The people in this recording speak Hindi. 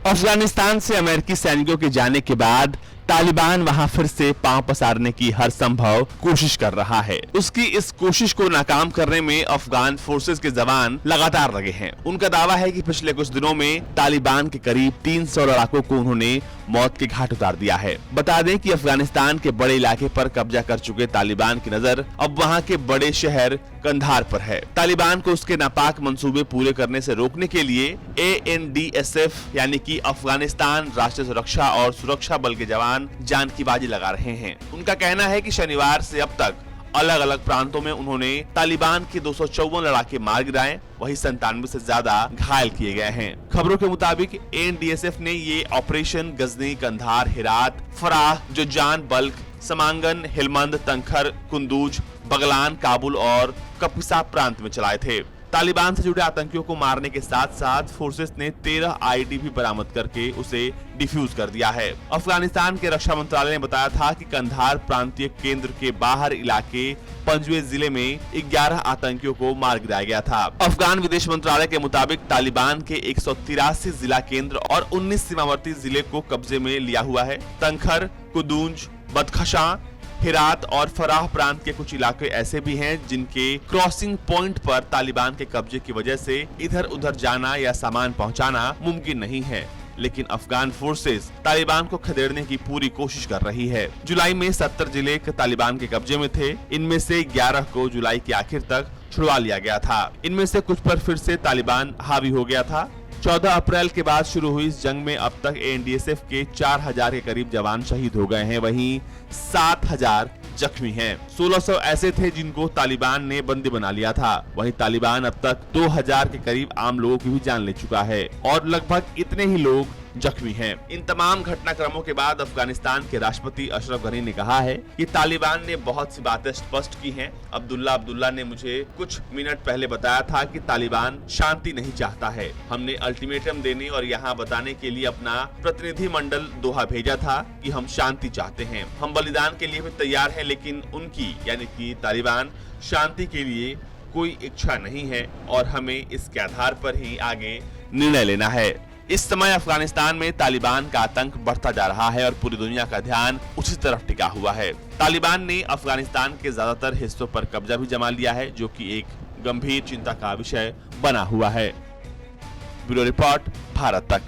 अफगानिस्तान से अमेरिकी सैनिकों के जाने के बाद तालिबान वहां फिर से पांव पसारने की हर संभव कोशिश कर रहा है। उसकी इस कोशिश को नाकाम करने में अफगान फोर्सेस के जवान लगातार लगे हैं। उनका दावा है कि पिछले कुछ दिनों में तालिबान के करीब 300 लड़ाकों को उन्होंने मौत के घाट उतार दिया है। बता दें कि अफगानिस्तान के बड़े इलाके पर कब्जा कर चुके तालिबान की नजर अब वहां के बड़े शहर कंधार पर है। तालिबान को उसके नापाक मंसूबे पूरे करने से रोकने के लिए ANDSF यानी कि अफगानिस्तान राष्ट्रीय सुरक्षा और सुरक्षा बल के जवान जान की बाजी लगा रहे हैं। उनका कहना है कि शनिवार से अब तक अलग अलग प्रांतों में उन्होंने तालिबान के 254 लड़ाके मार गिराए, वही 97 से ज्यादा घायल किए गए हैं। खबरों के मुताबिक ANDSF ने ये ऑपरेशन गजनी, कंधार, हेरात, फराह, जोजान, बल्ख, समांगन, हेलमंद, तंखर, कुंदूज, बगलान, काबुल और कपिसा प्रांत में चलाए थे। तालिबान से जुड़े आतंकियों को मारने के साथ साथ फोर्सेस ने 13 IED भी बरामद करके उसे डिफ्यूज कर दिया है। अफगानिस्तान के रक्षा मंत्रालय ने बताया था कि कंधार प्रांतीय केंद्र के बाहर इलाके पंजवे जिले में 11 आतंकियों को मार गिराया गया था। अफगान विदेश मंत्रालय के मुताबिक तालिबान के 183 जिला केंद्र और 19 सीमावर्ती जिले को कब्जे में लिया हुआ है। तंखर, कुदूंज, बदखशां, हेरात और फराह प्रांत के कुछ इलाके ऐसे भी हैं जिनके क्रॉसिंग पॉइंट पर तालिबान के कब्जे की वजह से इधर उधर जाना या सामान पहुंचाना मुमकिन नहीं है, लेकिन अफगान फोर्सेस तालिबान को खदेड़ने की पूरी कोशिश कर रही है। जुलाई में 70 जिले तालिबान के कब्जे में थे। इनमें से 11 को जुलाई के आखिर तक छुड़वा लिया गया था। इनमें से कुछ पर फिर से तालिबान हावी हो गया था। 14 अप्रैल के बाद शुरू हुई इस जंग में अब तक ANDSF के 4000 के करीब जवान शहीद हो गए हैं, वहीं 7000 जख्मी हैं। 1600 ऐसे थे जिनको तालिबान ने बंदी बना लिया था। वहीं तालिबान अब तक 2000 के करीब आम लोगों की भी जान ले चुका है और लगभग इतने ही लोग जख्मी हैं। इन तमाम घटनाक्रमों के बाद अफगानिस्तान के राष्ट्रपति अशरफ गनी ने कहा है कि तालिबान ने बहुत सी बातें स्पष्ट की हैं। अब्दुल्ला ने मुझे कुछ मिनट पहले बताया था कि तालिबान शांति नहीं चाहता है। हमने अल्टीमेटम देने और यहाँ बताने के लिए अपना प्रतिनिधि मंडल दोहा भेजा था कि हम शांति चाहते हैं। हम बलिदान के लिए भी तैयार हैं, लेकिन उनकी यानी कि तालिबान शांति के लिए कोई इच्छा नहीं है और हमें इसके आधार पर ही आगे निर्णय लेना है। इस समय अफगानिस्तान में तालिबान का आतंक बढ़ता जा रहा है और पूरी दुनिया का ध्यान उसी तरफ टिका हुआ है। तालिबान ने अफगानिस्तान के ज्यादातर हिस्सों पर कब्जा भी जमा लिया है, जो कि एक गंभीर चिंता का विषय बना हुआ है। ब्यूरो रिपोर्ट, भारत तक।